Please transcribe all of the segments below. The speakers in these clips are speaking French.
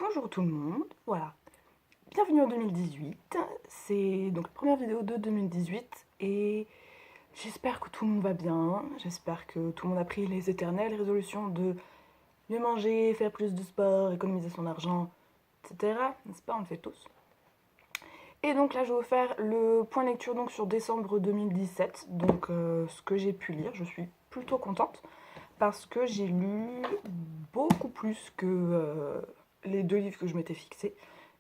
Bonjour tout le monde, voilà. Bienvenue en 2018. C'est donc la première vidéo de 2018 et j'espère que tout le monde va bien. J'espère que tout le monde a pris les éternelles résolutions de mieux manger, faire plus de sport, économiser son argent, etc. N'est-ce pas, on le fait tous. Et donc là, je vais vous faire le point lecture donc sur décembre 2017. Donc ce que j'ai pu lire, je suis plutôt contente parce que j'ai lu beaucoup plus que les 2 livres que je m'étais fixés.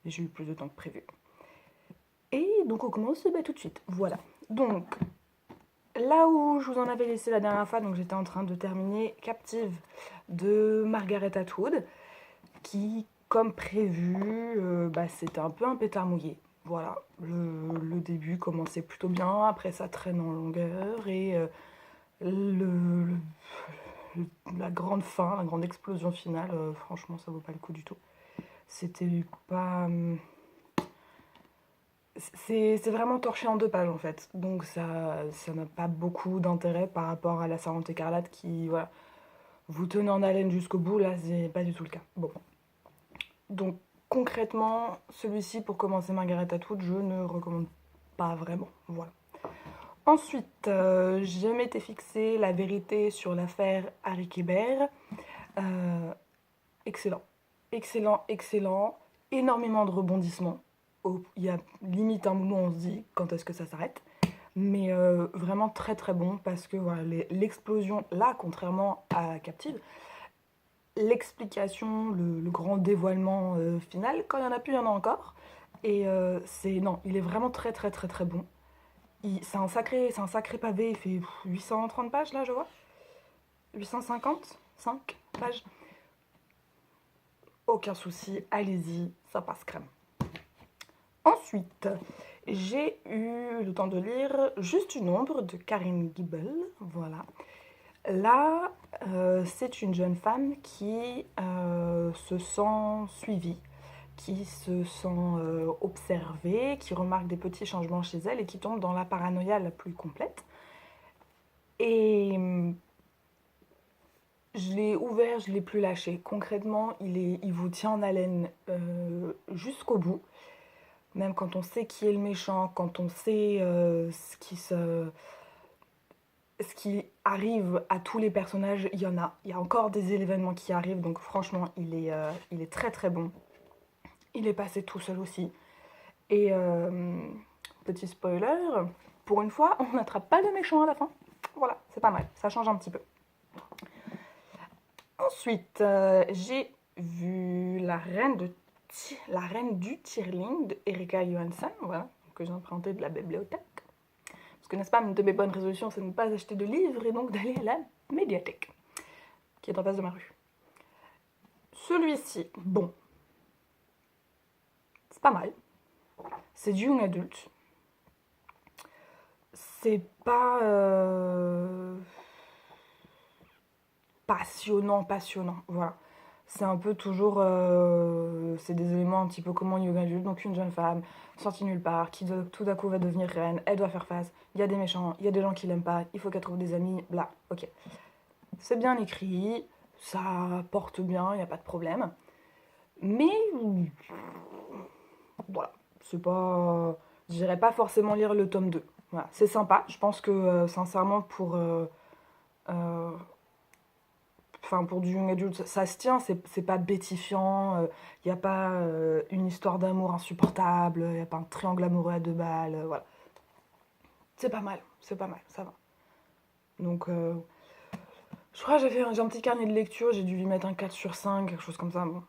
Et j'ai eu plus de temps que prévu. Et donc on commence tout de suite. Voilà. Donc là où je vous en avais laissé la dernière fois, donc j'étais en train de terminer Captive de Margaret Atwood, qui, comme prévu, c'était un peu un pétard mouillé. Voilà, le début commençait plutôt bien, après ça traîne en longueur et le, la grande fin, la grande explosion finale, franchement ça vaut pas le coup du tout. C'était pas... C'est vraiment torché en 2 pages en fait, donc ça n'a pas beaucoup d'intérêt par rapport à la Servante écarlate qui, voilà, vous tenez en haleine jusqu'au bout, là c'est pas du tout le cas. Bon, donc concrètement, celui-ci pour commencer Margaret Atwood, je ne recommande pas vraiment, voilà. Ensuite, je m'étais fixé la vérité sur l'affaire Harry Kéber. Excellent, excellent, excellent, énormément de rebondissements. Il y a limite un moment où on se dit quand est-ce que ça s'arrête. Mais vraiment très très bon parce que voilà, l'explosion, là, contrairement à Captive, l'explication, le grand dévoilement final, quand il y en a plus, il y en a encore. Et non, il est vraiment très très très très bon. C'est un sacré pavé, il fait 830 pages là, je vois. 850, 5 pages. Aucun souci, allez-y, ça passe crème. Ensuite, j'ai eu le temps de lire Juste une ombre de Karen Gibel. Voilà. Là, c'est une jeune femme qui se sent suivie, qui se sent observée, qui remarque des petits changements chez elle et qui tombe dans la paranoïa la plus complète. Et je l'ai ouvert, je ne l'ai plus lâché. Concrètement, il vous tient en haleine jusqu'au bout. Même quand on sait qui est le méchant, quand on sait ce qui arrive à tous les personnages, il y en a. Il y a encore des événements qui arrivent, donc franchement, il est très très bon. Il est passé tout seul aussi. Et petit spoiler, pour une fois, on n'attrape pas le méchant à la fin. Voilà, c'est pas mal, ça change un petit peu. Ensuite, j'ai vu La Reine du Tirling de Erika Johansson, voilà, que j'ai emprunté de la bibliothèque. Parce que, n'est-ce pas, une de mes bonnes résolutions, c'est de ne pas acheter de livres et donc d'aller à la médiathèque, qui est en face de ma rue. Celui-ci, bon, c'est pas mal. C'est du young adulte. C'est pas passionnant, voilà. C'est un peu toujours, c'est des éléments un petit peu comme en young adulte, donc une jeune femme sortie nulle part, qui tout d'un coup va devenir reine, elle doit faire face, il y a des méchants, il y a des gens qui l'aiment pas, il faut qu'elle trouve des amis, bla, ok. C'est bien écrit, ça porte bien, il n'y a pas de problème. Mais, voilà, c'est pas... J'irais pas forcément lire le tome 2. Voilà, c'est sympa, je pense que, sincèrement, pour du young adult, ça se tient, c'est pas bêtifiant, il n'y a pas une histoire d'amour insupportable, il n'y a pas un triangle amoureux à 2 balles, voilà. C'est pas mal, ça va. Donc, je crois que j'ai un petit carnet de lecture, j'ai dû lui mettre un 4 sur 5, quelque chose comme ça. Bon.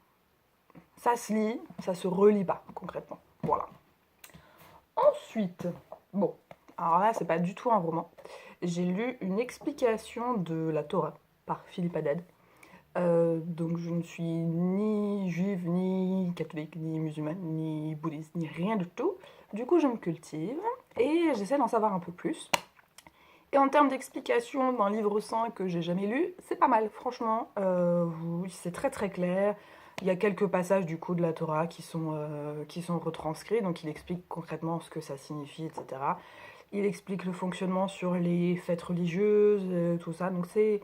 Ça se lit, ça se relit pas, concrètement. Voilà. Ensuite, bon, alors là, c'est pas du tout un roman. J'ai lu une explication de la Torah par Philippe Haddad. Donc je ne suis ni juive, ni catholique, ni musulmane, ni bouddhiste, ni rien du tout. Du coup, je me cultive et j'essaie d'en savoir un peu plus. Et en termes d'explication d'un livre saint que j'ai jamais lu, c'est pas mal, franchement. C'est très très clair. Il y a quelques passages du coup de la Torah qui sont retranscrits, donc il explique concrètement ce que ça signifie, etc. Il explique le fonctionnement sur les fêtes religieuses, tout ça. Donc c'est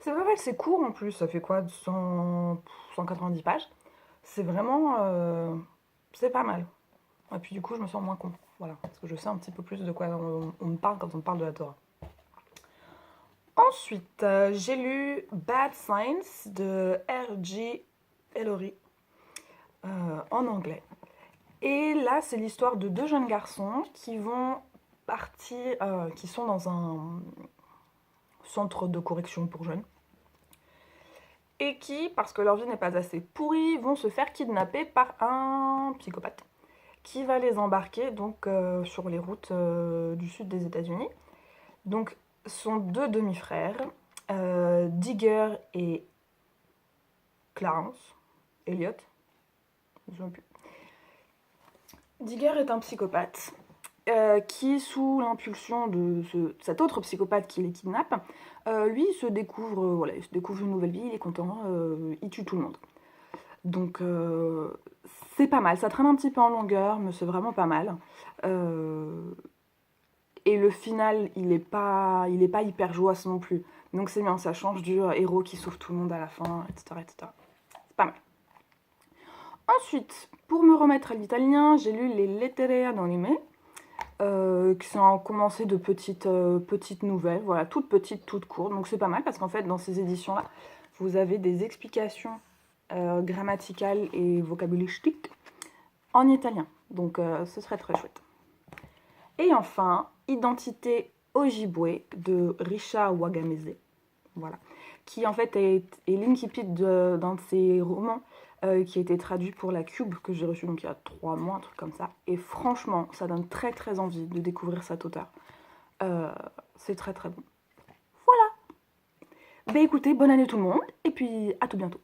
pas mal, c'est court en plus, ça fait quoi, 190 pages. C'est vraiment... c'est pas mal. Et puis du coup, je me sens moins con. Voilà, parce que je sais un petit peu plus de quoi on me parle quand on parle de la Torah. Ensuite, j'ai lu Bad Science de R.J. Ellory en anglais. Et là, c'est l'histoire de deux jeunes garçons qui vont partir, qui sont dans un centre de correction pour jeunes, et qui, parce que leur vie n'est pas assez pourrie, vont se faire kidnapper par un psychopathe qui va les embarquer donc sur les routes du sud des États-Unis. Donc, ce sont deux demi-frères, Digger et Clarence, Elliot, je ne sais plus. Digger est un psychopathe qui, sous l'impulsion de cet autre psychopathe qui les kidnappe, lui se découvre, voilà, il se découvre une nouvelle vie, il est content, il tue tout le monde. Donc c'est pas mal, ça traîne un petit peu en longueur, mais c'est vraiment pas mal. Et le final, il est pas hyper joyeux non plus. Donc c'est bien, ça change du héros qui sauve tout le monde à la fin, etc. etc. C'est pas mal. Ensuite, pour me remettre à l'italien, j'ai lu les Lettere Anonime, qui sont commencé de petites nouvelles, voilà, toutes petites, toutes courtes. Donc c'est pas mal parce qu'en fait, dans ces éditions-là, vous avez des explications grammaticales et vocabulastiques en italien. Donc ce serait très chouette. Et enfin, Identité Ojibwe de Richard Wagamese, voilà, qui en fait est l'incipit d'un de ses romans qui a été traduit pour la Cube, que j'ai reçu donc il y a 3 mois, un truc comme ça. Et franchement, ça donne très très envie de découvrir cet auteur. C'est très très bon. Voilà. Bah écoutez, bonne année tout le monde, et puis à tout bientôt.